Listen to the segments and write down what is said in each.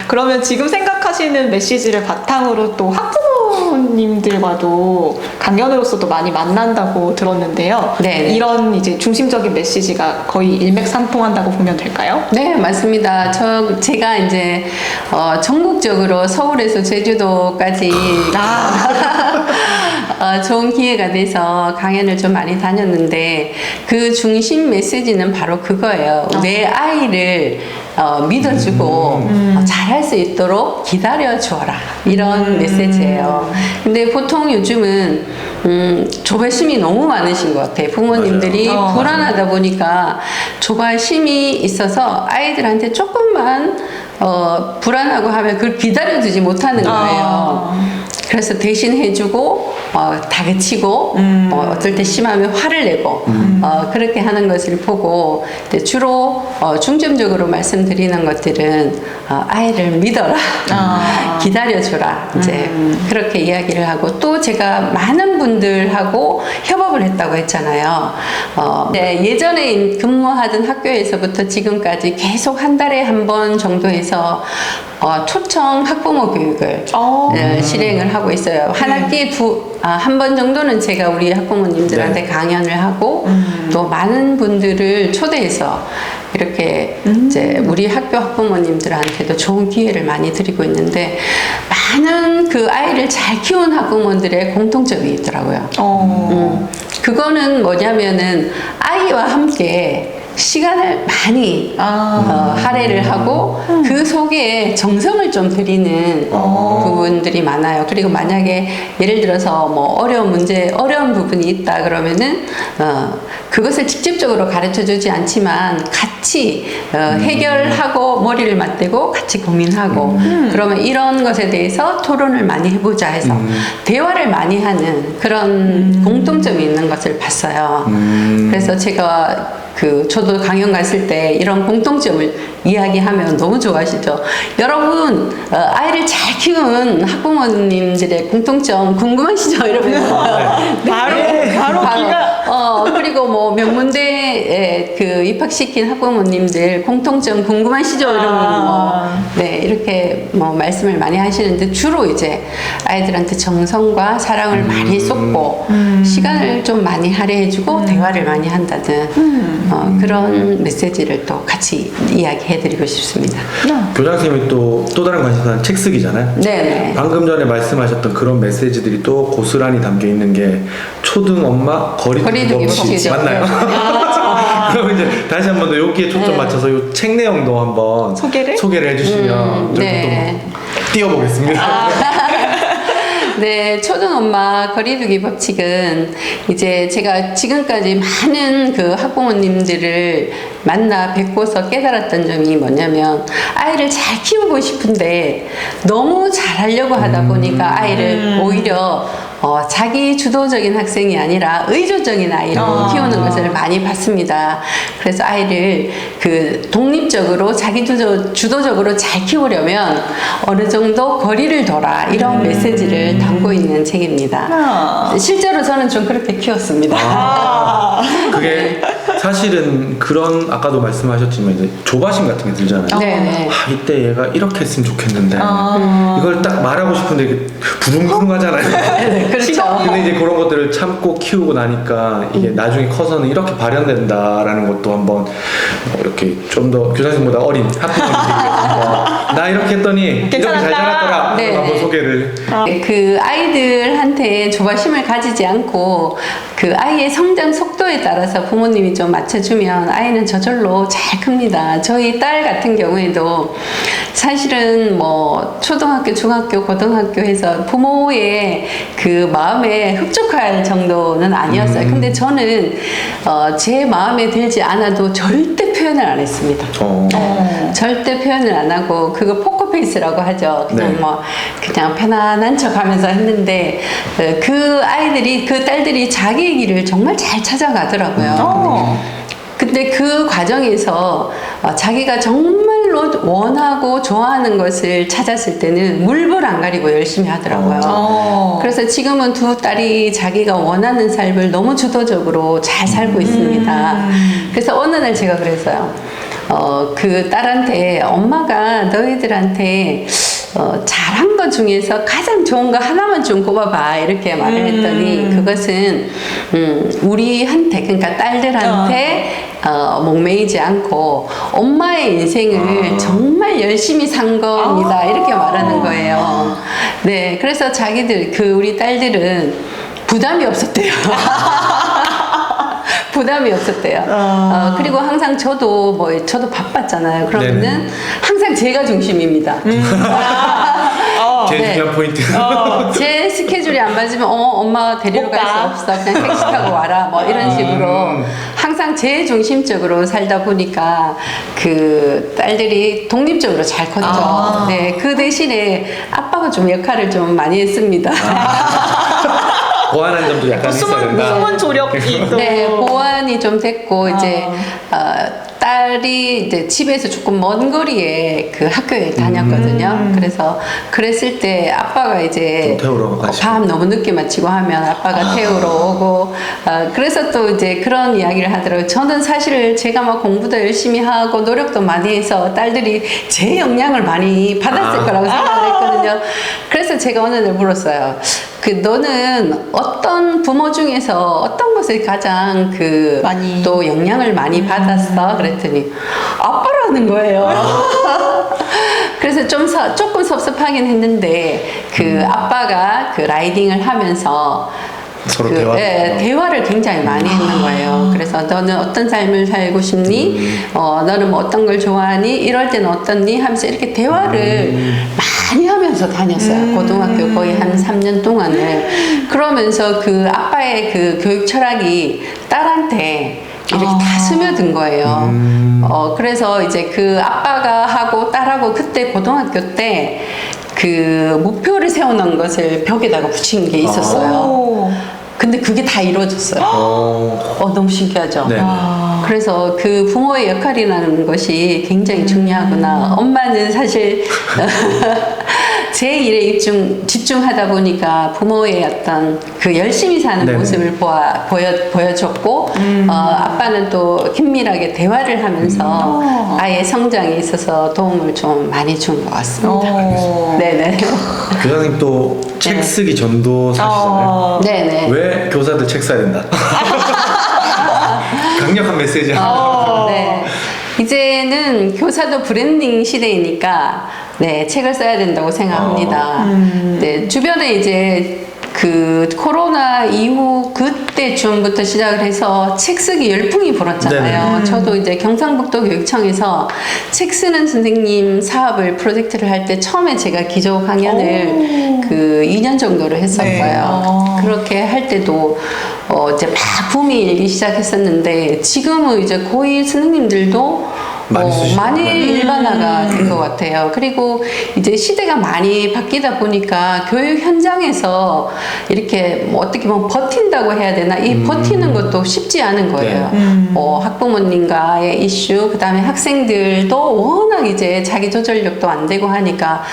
그러면 지금 생각하시는 메시지를 바탕으로 또 학부모님들과도 강연으로서도 많이 만난다고 들었는데요. 네. 이런 이제 중심적인 메시지가 거의 일맥상통한다고 보면 될까요? 네, 맞습니다. 제가 이제 전국적으로 서울에서 제주도까지 좋은 기회가 돼서 강연을 좀 많이 다녔는데 그 중심 메시지는 바로 그거예요. 내 아이를 믿어주고 잘할 수 있도록 기다려주어라, 이런 메시지예요. 근데 보통 요즘은 조바심이 너무 많으신 것 같아요. 부모님들이 불안하다 보니까 조바심이 있어서 아이들한테 조금만 불안하고 하면 그걸 기다려주지 못하는 거예요. 그래서 대신 해주고 다그치고 어떨 때 심하면 화를 내고 그렇게 하는 것을 보고 주로 중점적으로 말씀드리는 것들은 아이를 믿어라, 기다려줘라, 이제 그렇게 이야기를 하고, 또 제가 많은 분들하고 협업을 했다고 했잖아요. 네, 예전에 근무하던 학교에서부터 지금까지 계속 한 달에 한 번 정도 해서 초청 학부모 교육을 실행을 하고 있어요. 한 학기에 한 번 정도는 제가 우리 학부모님들한테 강연을 하고 또 많은 분들을 초대해서 이렇게 이제 우리 학교 학부모님들한테도 좋은 기회를 많이 드리고 있는데, 많은 그 아이를 잘 키운 학부모들의 공통점이 있더라고요. 그거는 뭐냐면은 아이와 함께 시간을 많이 할애를 하고 그 속에 정성을 좀 들이는 부분들이 많아요. 그리고 만약에 예를 들어서 뭐 어려운 부분이 있다 그러면은 그것을 직접적으로 가르쳐 주지 않지만 같이 해결하고 머리를 맞대고 같이 고민하고 그러면 이런 것에 대해서 토론을 많이 해보자 해서 대화를 많이 하는 그런 공통점이 있는 것을 봤어요. 그래서 제가 저도 강연 갔을 때 이런 공통점을 이야기하면 너무 좋아하시죠. 여러분, 아이를 잘 키운 학부모님들의 공통점 궁금하시죠? 이러면서. 바로 그리고 뭐 명문대에 입학시킨 학부모님들 공통점 궁금하시죠? 이러면 네, 이렇게 말씀을 많이 하시는데, 주로 이제 아이들한테 정성과 사랑을 많이 쏟고 시간을 좀 많이 할애해주고 대화를 많이 한다든 그런 메시지를 또 같이 이야기해드리고 싶습니다. 교장 선생님이 또 다른 관심사는 책 쓰기잖아요. 네. 방금 전에 말씀하셨던 그런 메시지들이 또 고스란히 담겨 있는 게 초등 엄마 거리두기 법칙 맞나요? 그럼 이제 다시 한 번 더 여기에 초점 맞춰서 이 책 내용도 한번 소개를 해주시면 네. 또 띄워보겠습니다. 네, 초등엄마 거리두기 법칙은 이제 제가 지금까지 많은 그 학부모님들을 만나 뵙고서 깨달았던 점이 뭐냐면, 아이를 잘 키우고 싶은데 너무 잘하려고 하다 보니까 아이를 오히려 자기 주도적인 학생이 아니라 의존적인 아이로 키우는 것을 많이 봤습니다. 그래서 아이를 독립적으로 자기 주도적으로 잘 키우려면 어느 정도 거리를 둬라, 이런 메시지를 담고 있는 책입니다. 실제로 저는 좀 그렇게 키웠습니다. 그게 사실은 그런, 아까도 말씀하셨지만 이제 조바심 같은 게 들잖아요. 네네. 이때 얘가 이렇게 했으면 좋겠는데 이걸 딱 말하고 싶은데 부릉부릉하잖아요. 그렇죠. 근데 이제 그런 것들을 참고 키우고 나니까 이게 나중에 커서는 이렇게 발현된다라는 것도 한번 이렇게 좀 더 교사님보다 어린 학부모님들이 나 이렇게 했더니 이렇게 잘 자랐더라. 네. 한번 소개를. 그 아이들한테 조바심을 가지지 않고 그 아이의 성장 속도에 따라서 부모님이 좀 맞춰주면 아이는 저절로 잘 큽니다. 저희 딸 같은 경우에도 사실은 뭐 초등학교, 중학교, 고등학교 해서 부모의 그 마음에 흡족할 정도는 아니었어요. 근데 저는 제 마음에 들지 않아도 절대 표현을 안 했습니다. 절대 표현을 안 하고, 그거 포커페이스라고 하죠. 그냥 그냥 편안한 척 하면서 했는데, 그 아이들이, 그 딸들이 자기의 길을 정말 잘 찾아가더라고요. 근데 그 과정에서 자기가 정말로 원하고 좋아하는 것을 찾았을 때는 물불 안 가리고 열심히 하더라고요. 그래서 지금은 두 딸이 자기가 원하는 삶을 너무 주도적으로 잘 살고 있습니다. 그래서 어느 날 제가 그랬어요. 그 딸한테 엄마가 너희들한테 잘한 것 중에서 가장 좋은 거 하나만 좀 꼽아봐 이렇게 말을 했더니 그것은 우리한테 그러니까 딸들한테 목매이지 않고 엄마의 인생을 정말 열심히 산 겁니다 이렇게 말하는 거예요. 네, 그래서 자기들 우리 딸들은 부담이 없었대요. 부담이 없었대요. 그리고 항상 저도 바빴잖아요. 그러면은 네네. 항상 제가 중심입니다. 제일 네. 중요한 포인트. 제 스케줄이 안 맞으면 엄마 데리러 갈 수 없어. 그냥 택시 타고 와라. 뭐 이런 식으로 항상 제 중심적으로 살다 보니까 그 딸들이 독립적으로 잘 컸죠. 네, 그 대신에 아빠가 좀 역할을 좀 많이 했습니다. 보완한 점도 약간 있어야 된다. 숨은 조력이 또. 네, 보완이 좀 됐고 이제 딸이 이제 집에서 조금 먼 거리에 그 학교에 다녔거든요. 그래서 그랬을 때 아빠가 이제 좀 태우러 가시고. 밤 너무 늦게 마치고 하면 아빠가 태우러 오고 그래서 또 이제 그런 이야기를 하더라고요. 저는 사실 제가 막 공부도 열심히 하고 노력도 많이 해서 딸들이 제 영향을 많이 받았을 거라고 생각을 했거든요. 그래서 제가 어느 날 물었어요. 너는 어떤 부모 중에서 어떤 것을 가장 많이. 또 영향을 많이 받았어? 그랬더니 아빠라는 거예요. 그래서 조금 섭섭하긴 했는데 아빠가 라이딩을 하면서 서로 대화를 굉장히 많이 했는 거예요. 그래서 너는 어떤 삶을 살고 싶니? 너는 뭐 어떤 걸 좋아하니? 이럴 때는 어떻니? 하면서 이렇게 대화를 많이 하면서 다녔어요. 고등학교 거의 한 3년 동안을. 그러면서 아빠의 교육 철학이 딸한테 이렇게 다 스며든 거예요. 그래서 이제 아빠가 하고 딸하고 그때 고등학교 때 목표를 세워놓은 것을 벽에다가 붙인 게 있었어요. 근데 그게 다 이루어졌어요. 너무 신기하죠? 네. 그래서 부모의 역할이라는 것이 굉장히 중요하구나. 엄마는 사실 제 일에 집중하다 보니까 부모의 어떤 열심히 사는 네네. 모습을 보여줬고, 아빠는 또 긴밀하게 대화를 하면서 아이의 성장에 있어서 도움을 좀 많이 준 것 같습니다. 네네. 교사님 또 책 쓰기 전도사시잖아요. 네네. 왜 교사들 책 써야 된다? 강력한 메시지. 네. 이제는 교사도 브랜딩 시대이니까 네, 책을 써야 된다고 생각합니다. 네, 주변에 이제 코로나 이후 그때쯤부터 시작을 해서 책 쓰기 열풍이 불었잖아요. 저도 이제 경상북도 교육청에서 책 쓰는 선생님 사업을 프로젝트를 할 때 처음에 제가 기조 강연을 2년 정도를 했었어요. 그렇게 할 때도 이제 막 붐이 일기 시작했었는데 지금은 이제 거의 선생님들도 많이 일반화가 된 것 같아요. 그리고 이제 시대가 많이 바뀌다 보니까 교육 현장에서 이렇게 어떻게 보면 버틴다고 해야 되나? 이 버티는 것도 쉽지 않은 거예요. 학부모님과의 이슈, 그 다음에 학생들도 워낙 이제 자기 조절력도 안 되고 하니까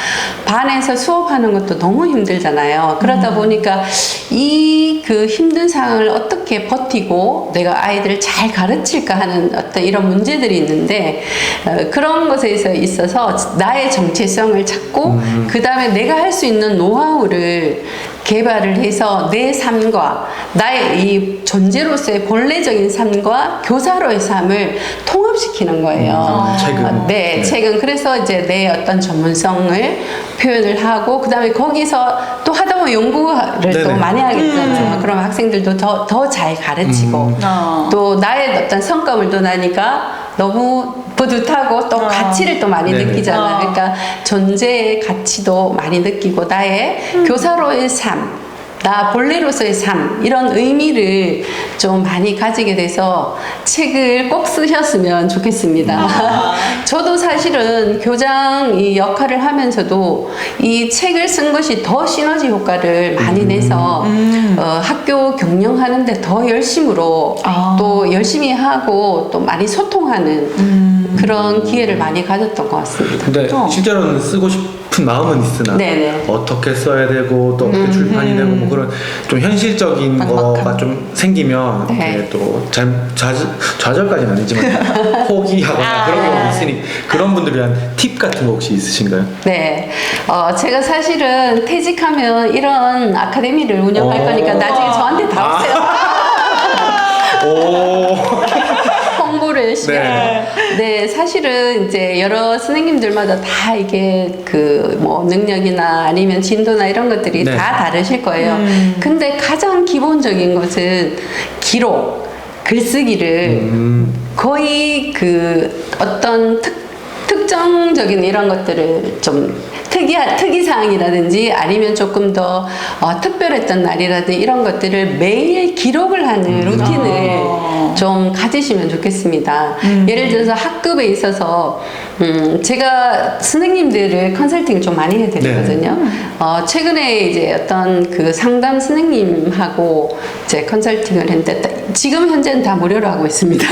반에서 수업하는 것도 너무 힘들잖아요. 그러다 보니까 이 힘든 상황을 어떻게 버티고 내가 아이들을 잘 가르칠까 하는 어떤 이런 문제들이 있는데 그런 것에 있어서 나의 정체성을 찾고 그 다음에 내가 할 수 있는 노하우를 개발을 해서 내 삶과 나의 이 존재로서의 본래적인 삶과 교사로의 삶을 통합시키는 거예요. 책은. 네, 책은 그래서 이제 내 어떤 전문성을 표현을 하고 그 다음에 거기서 또 하다 보면 연구를 또 많이 하겠죠. 그럼 학생들도 더 잘 가르치고 또 나의 어떤 성과물 도 나니까 너무 뿌듯하고 또 가치를 또 많이 느끼잖아요. 그러니까 존재의 가치도 많이 느끼고 나의 교사로의 삶, 나 본래로서의 삶 이런 의미를 좀 많이 가지게 돼서 책을 꼭 쓰셨으면 좋겠습니다. 저도 사실은 교장 이 역할을 하면서도 이 책을 쓴 것이 더 시너지 효과를 많이 내서 학교 경영하는데 더 열심으로 또 열심히 하고 또 많이 소통하는 그런 기회를 많이 가졌던 것 같습니다. 근데 실제로는 쓰고 싶은 싶은 마음은 있으나 네네. 어떻게 써야 되고 또 어떻게 출판이 되고 뭐 그런 좀 현실적인 거가 좀 생기면 네. 또 좌절까지는 아니지만 포기하거나 그런 경우도 있으니 그런 분들 위한 팁 같은 거 혹시 있으신가요? 네. 제가 사실은 퇴직하면 이런 아카데미를 운영할 거니까 나중에 저한테 다 오세요. 오. 홍보를 열심히 하고. 네, 사실은 이제 여러 선생님들마다 다 이게 그 뭐 능력이나 아니면 진도나 이런 것들이 네. 다 다르실 거예요. 근데 가장 기본적인 것은 기록, 글쓰기를 거의 그 어떤 특정적인 이런 것들을 좀 특이사항이라든지 아니면 조금 더 특별했던 날이라든지 이런 것들을 매일 기록을 하는 루틴을 좀 가지시면 좋겠습니다. 예를 들어서 학급에 있어서 제가 선생님들을 컨설팅을 좀 많이 해드리거든요. 최근에 이제 어떤 그 상담 선생님하고 이제 컨설팅을 했는데 지금 현재는 다 무료로 하고 있습니다.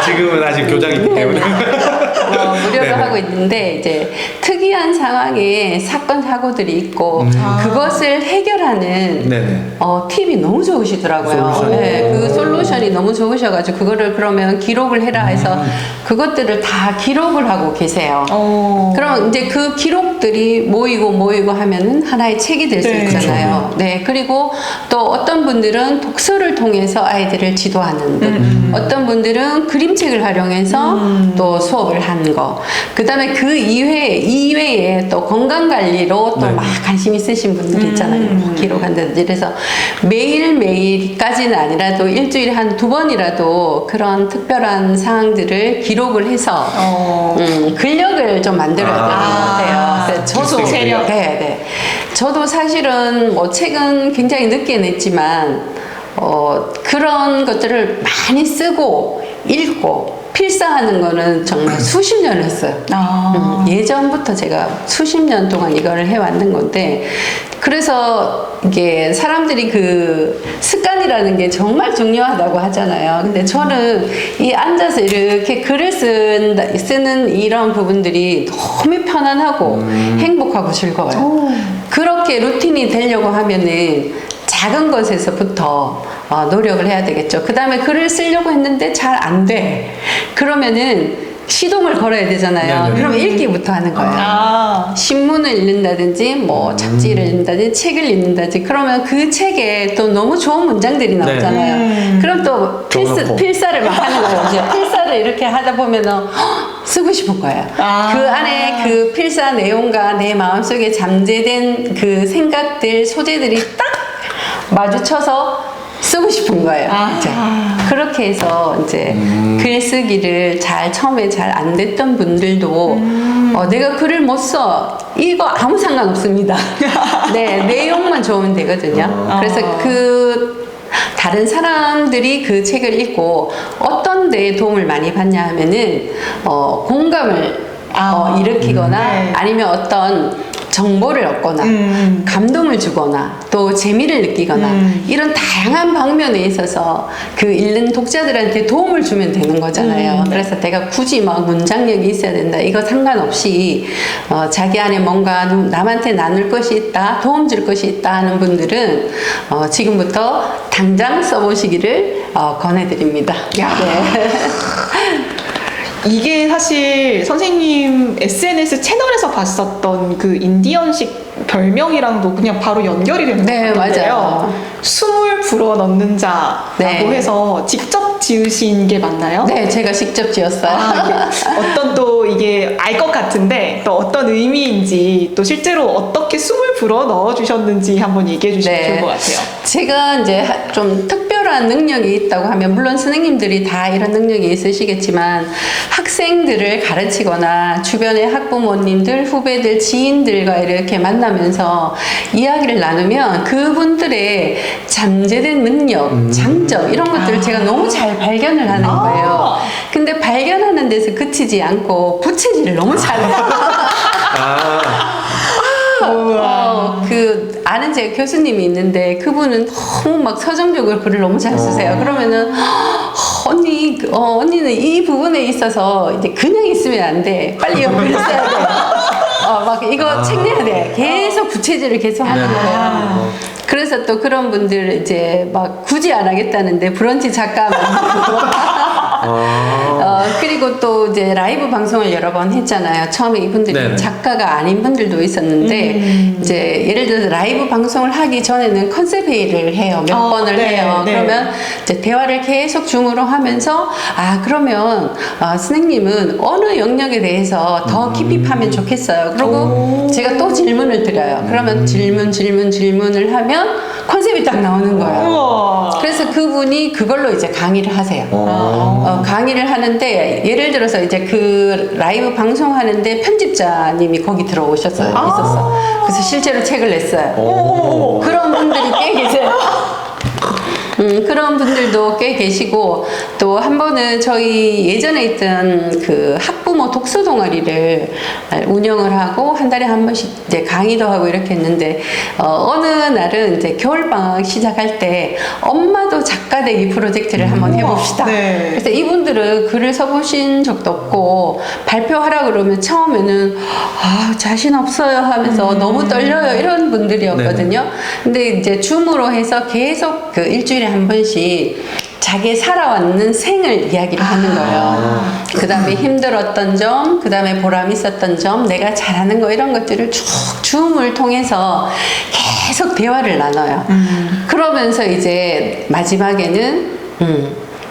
지금은 아직 교장이기 때문에 무료로 네네. 하고 있는데 이제 특이한 상황에 사건 사고들이 있고 그것을 해결하는 네네. 팁이 너무 좋으시더라고요. 솔루션이. 네, 그 솔루션이 너무 좋으셔가지고 그거를 그러면 기록을 해라 해서 그것들을 다 기록을 하고 계세요. 그럼 이제 그 기록들이 모이고 하면은 하나의 책이 될 수 네. 있잖아요. 네, 그리고 또 어떤 분들은 독서를 통해서 아이들을 지도하는 분, 어떤 분들은 그림책을 활용해서 또 수업을 하는 거. 그 다음에 그 이외에 또 건강관리로 또 네. 막 관심 있으신 분들 있잖아요. 기록한다든지. 그래서 매일매일까지는 아니라도 일주일에 한 2번이라도 그런 특별한 사항들을 기록을 해서 근력을 좀 만들어야 되는 것 같아요. 그래서 저도 체력. 네. 저도 사실은 뭐 책은 굉장히 늦게 냈지만 그런 것들을 많이 쓰고 읽고 필사하는 거는 정말 수십 년을 했어요. 예전부터 제가 수십 년 동안 이거를 해왔는 건데 그래서 이게 사람들이 그 습관이라는 게 정말 중요하다고 하잖아요. 근데 저는 이 앉아서 이렇게 글을 쓰는 이런 부분들이 너무 편안하고 행복하고 즐거워요. 그렇게 루틴이 되려고 하면은 작은 것에서부터 노력을 해야 되겠죠. 그 다음에 글을 쓰려고 했는데 잘 안 돼. 그러면은 시동을 걸어야 되잖아요. 네네. 그럼 읽기부터 하는 거예요. 신문을 읽는다든지 뭐 잡지를 읽는다든지 책을 읽는다든지 그러면 그 책에 또 너무 좋은 문장들이 나오잖아요. 그럼 또 적어놓고. 필사를 막 하는 거예요. 이제 필사를 이렇게 하다 보면은 쓰고 싶은 거예요. 그 안에 그 필사 내용과 내 마음속에 잠재된 그 생각들, 소재들이 딱 마주쳐서 쓰고 싶은 거예요. 이제 그렇게 해서 이제 글쓰기를 처음에 잘 안 됐던 분들도 내가 글을 못 써. 이거 아무 상관없습니다. 네, 내용만 좋으면 되거든요. 그래서 다른 사람들이 그 책을 읽고 어떤 데에 도움을 많이 받냐 하면은 공감을 일으키거나 아니면 어떤 정보를 얻거나 감동을 주거나 또 재미를 느끼거나 이런 다양한 방면에 있어서 그 읽는 독자들한테 도움을 주면 되는 거잖아요. 그래서 내가 굳이 막 문장력이 있어야 된다 이거 상관없이 자기 안에 뭔가 남한테 나눌 것이 있다 도움 줄 것이 있다 하는 분들은 지금부터 당장 써보시기를 권해드립니다. 네. 이게 사실 선생님 SNS 채널에서 봤었던 그 인디언식 별명이랑도 그냥 바로 연결이 되는 것 네, 같아요. 맞아요. 숨을 불어 넣는 자라고 네. 해서 직접 지으신 게 맞나요? 네, 제가 직접 지었어요. 이게 어떤 또 이게 알 것 같은데 또 어떤 의미인지 또 실제로 어떻게 숨을 불어 넣어 주셨는지 한번 얘기해 주시면 네. 좋을 것 같아요. 제가 이제 좀 특별한 능력이 있다고 하면 물론 선생님들이 다 이런 능력이 있으시겠지만 학생들을 가르치거나 주변의 학부모님들, 후배들, 지인들과 이렇게 만나면서 이야기를 나누면 그분들의 잠재된 능력, 장점 이런 것들을 제가 너무 잘 발견을 하는 거예요. 근데 발견하는 데서 그치지 않고 부채질을 너무 잘해요. 그 아는 제 교수님이 있는데 그분은 너무 막 서정적으로 글을 너무 잘 쓰세요. 그러면은 언니는 이 부분에 있어서 이제 그냥 있으면 안 돼. 빨리 연필을 써야 돼. 막 이거 챙겨야 돼. 계속 부채질을 계속 하는 네네. 거예요. 그래서 또 그런 분들 이제 막 굳이 안 하겠다는데 브런치 작가 만들고 그리고 또 이제 라이브 방송을 여러 번 했잖아요. 처음에 이분들이 네네. 작가가 아닌 분들도 있었는데 이제 예를 들어서 라이브 방송을 하기 전에는 컨셉 회의를 해요. 몇 번을 네, 해요. 네. 그러면 이제 대화를 계속 줌으로 하면서 그러면 선생님은 어느 영역에 대해서 더 깊이 파면 좋겠어요. 그리고 제가 또 질문을 드려요. 그러면 질문을 하면 컨셉이 딱 나오는 거예요. 우와. 그래서 그분이 그걸로 이제 강의를 하세요. 강의를 하는데 예를 들어서 이제 그 라이브 방송하는데 편집자님이 거기 들어오셨어요. 있었어. 그래서 실제로 책을 냈어요. 그런 분들이 꽤 계세요. 그런 분들도 꽤 계시고 또 한 번은 저희 예전에 있던 그 학부모 독서 동아리를 운영을 하고 한 달에 한 번씩 이제 강의도 하고 이렇게 했는데 어느 날은 이제 겨울방학 시작할 때 엄마도 작가 되기 프로젝트를 한번 해봅시다. 네. 그래서 이분들은 글을 써보신 적도 없고 발표하라 그러면 처음에는 자신 없어요 하면서 너무 떨려요 이런 분들이었거든요. 근데 이제 줌으로 해서 계속 그 일주일에 한 번씩 자기 살아왔는 생을 이야기를 하는 거예요. 그 다음에 힘들었던 점, 그 다음에 보람 있었던 점, 내가 잘하는 거 이런 것들을 쭉 줌을 통해서 계속 대화를 나눠요. 그러면서 이제 마지막에는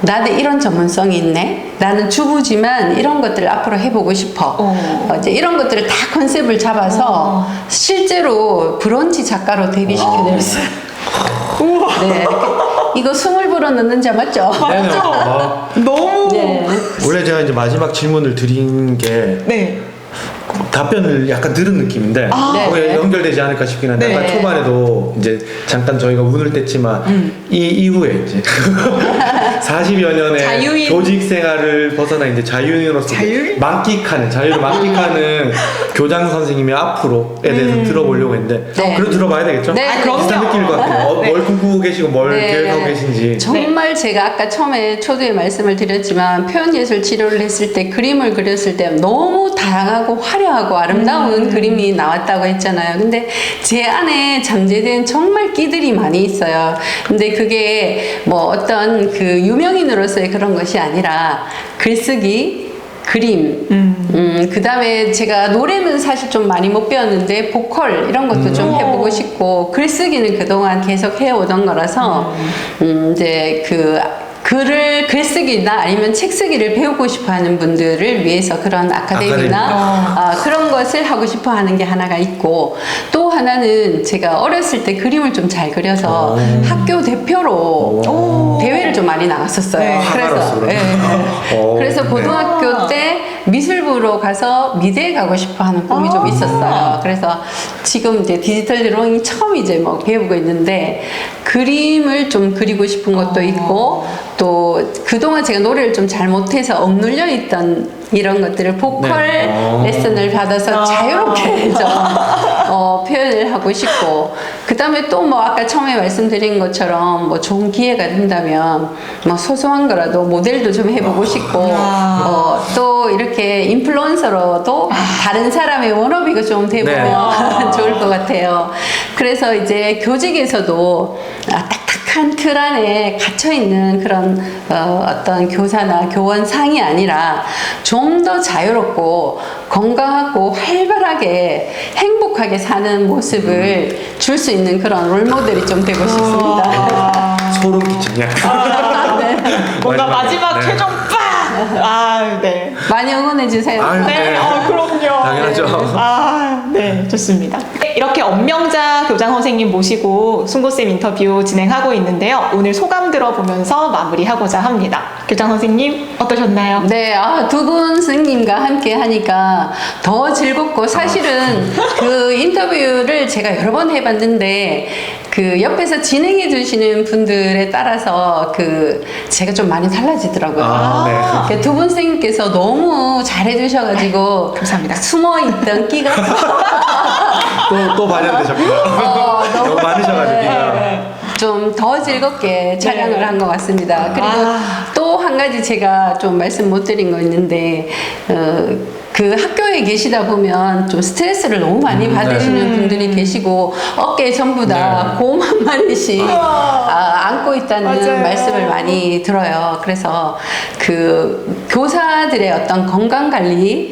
나는 이런 전문성이 있네. 나는 주부지만 이런 것들을 앞으로 해보고 싶어. 이제 이런 것들을 다 컨셉을 잡아서 실제로 브런치 작가로 데뷔시켜드렸어요. 네. 이거 20불어 넣는 자 맞죠? 네네. 너무. 네. 원래 제가 이제 마지막 질문을 드린 게 네. 답변을 약간 들은 느낌인데 거기에 네. 연결되지 않을까 싶긴 한데 네. 아까 초반에도 이제 잠깐 저희가 운을 뗐지만 이 이후에 이제 40여 년의 자유인. 교직 생활을 벗어나 이제 자유인으로서 자유인? 자유를 만끽하는 교장 선생님의 앞으로에 대해서 들어보려고 했는데 네. 그럼 들어봐야 되겠죠? 네, 그럼요. 비슷한 느낌일 것 같아요. 네. 뭘 꿈꾸고 계시고 뭘 네. 계획하고 계신지. 정말 제가 아까 처음에 초두에 말씀을 드렸지만 표현예술 치료를 했을 때 그림을 그렸을 때 너무 다양하고 화려하고 아름다운 그림이 나왔다고 했잖아요. 근데 제 안에 잠재된 정말 끼들이 많이 있어요. 근데 그게 뭐 어떤 그 유명인으로서의 그런 것이 아니라 글쓰기, 그림, 그 다음에 제가 노래는 사실 좀 많이 못 배웠는데 보컬 이런 것도 좀 해보고 싶고 글쓰기는 그동안 계속 해오던 거라서 이제 글쓰기나 아니면 책 쓰기를 배우고 싶어 하는 분들을 위해서 그런 아카데미나 그런 것을 하고 싶어 하는 게 하나가 있고 또 하나는 제가 어렸을 때 그림을 좀 잘 그려서 학교 대표로 대회를 좀 많이 나갔었어요. 네. 화가로서 그래서 고등학교 때 미술부로 가서 미대에 가고 싶어 하는 꿈이 좀 있었어요. 그래서 지금 이제 디지털 드로잉 처음 이제 뭐 배우고 있는데 그림을 좀 그리고 싶은 것도 있고 또 그동안 제가 노래를 좀 잘 못해서 억눌려 있던 이런 것들을 보컬 레슨을 받아서 자유롭게 좀 표현을 하고 싶고 그 다음에 또 뭐 아까 처음에 말씀드린 것처럼 뭐 좋은 기회가 된다면 뭐 소소한 거라도 모델도 좀 해보고 싶고 또 이렇게 인플루언서로도 다른 사람의 워너비가 좀 돼보면 좋을 것 같아요. 그래서 이제 교직에서도 딱딱한 틀 안에 갇혀있는 그런 어떤 교사나 교원상이 아니라 좀 더 자유롭고 건강하고 활발하게 행복하게 사는 모습을 줄 수 있는 그런 롤모델이 좀 되고 싶습니다. 소름 끼치냐? 뭔가 마지막 네. 최종 빵! 네. 많이 응원해 주세요. 아유, 네, 그럼요. 당연하죠. 네, 좋습니다. 이렇게 엄명자 교장 선생님 모시고 순고쌤 인터뷰 진행하고 있는데요. 오늘 소감 들어보면서 마무리하고자 합니다. 교장 선생님, 어떠셨나요? 네, 두 분 선생님과 함께 하니까 더 즐겁고 사실은 그 인터뷰를 제가 여러 번 해봤는데 그 옆에서 진행해 주시는 분들에 따라서 그 제가 좀 많이 달라지더라고요. 네. 두 분 선생님께서 너무 잘해 주셔가지고 감사합니다. 숨어있던 끼가 또 발현되셨구나. 너무 많으셔가지고. 좀 더 즐겁게 촬영을 한 것 같습니다. 그리고 또 한 가지 제가 좀 말씀 못 드린 거 있는데, 그 그 학교에 계시다 보면 좀 스트레스를 너무 많이 받으시는 분들이 계시고 어깨에 전부 다 곰 한 마리씩 안고 있다는 맞아요. 말씀을 많이 들어요. 그래서 그 교사들의 어떤 건강 관리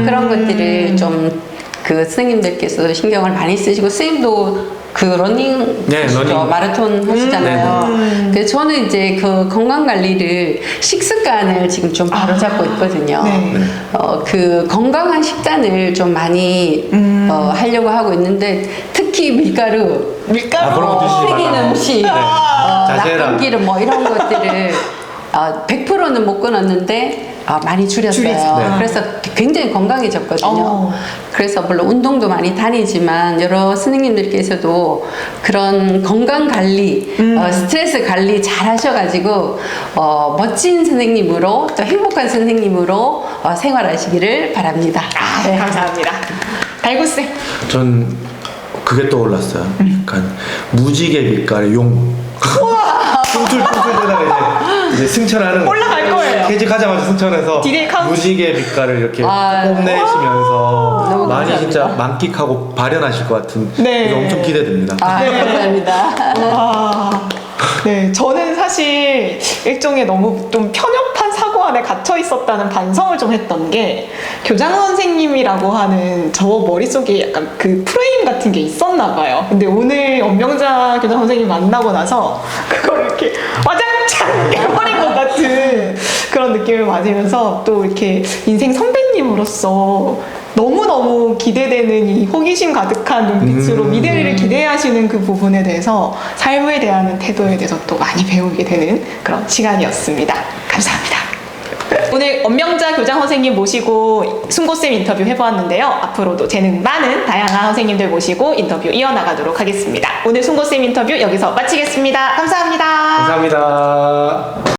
그런 것들을 좀 그 선생님들께서 신경을 많이 쓰시고 선생님도 그 러닝 네, 하시죠? 러닝. 마라톤 하시잖아요. 그래서 저는 이제 그 건강 관리를 식습관을 지금 좀 바로잡고 있거든요. 네. 그 건강한 식단을 좀 많이 하려고 하고 있는데 특히 밀가루, 밀가루. 그런 거 드시지 튀긴 말라고. 음식, 자제해라. 나쁜 기름 뭐 이런 것들을 100%는 못 끊었는데 많이 줄였어요. 네. 그래서 굉장히 건강해졌거든요. 어. 그래서 물론 운동도 많이 다니지만 여러 선생님들께서도 그런 건강 관리, 스트레스 관리 잘 하셔가지고 멋진 선생님으로 또 행복한 선생님으로 생활하시기를 바랍니다. 네. 감사합니다. 달구쌤. 전 그게 떠올랐어요. 약간 무지개 빛깔의 용. 툴툴툴툴 대다가 이제 승천하는 거. 올라갈 거예요. 퇴직하자마자 승천해서 디데이 카운트. 무지개 빛깔을 이렇게 아, 뽐내시면서 너무 많이 감사합니다. 진짜 만끽하고 발현하실 것 같은 네. 그래서 엄청 기대됩니다. 감사합니다. 와. 네, 저는 사실 일종의 너무 좀 편협한 사고 안에 갇혀 있었다는 반성을 좀 했던 게 교장 선생님이라고 하는 저 머릿속에 약간 그 프레임 같은 게 있었나 봐요. 근데 오늘 엄명자 교장 선생님 만나고 나서 그걸 이렇게 와장창 해버린 것 같은 그런 느낌을 맞으면서 또 이렇게 인생 선배님으로서 너무너무 기대되는 이 호기심 가득한 눈빛으로 미래를 기대하시는 그 부분에 대해서 삶을 대하는 태도에 대해서 또 많이 배우게 되는 그런 시간이었습니다. 감사합니다. 오늘 엄명자 교장 선생님 모시고 순고쌤 인터뷰 해보았는데요. 앞으로도 재능 많은 다양한 선생님들 모시고 인터뷰 이어나가도록 하겠습니다. 오늘 순고쌤 인터뷰 여기서 마치겠습니다. 감사합니다. 감사합니다.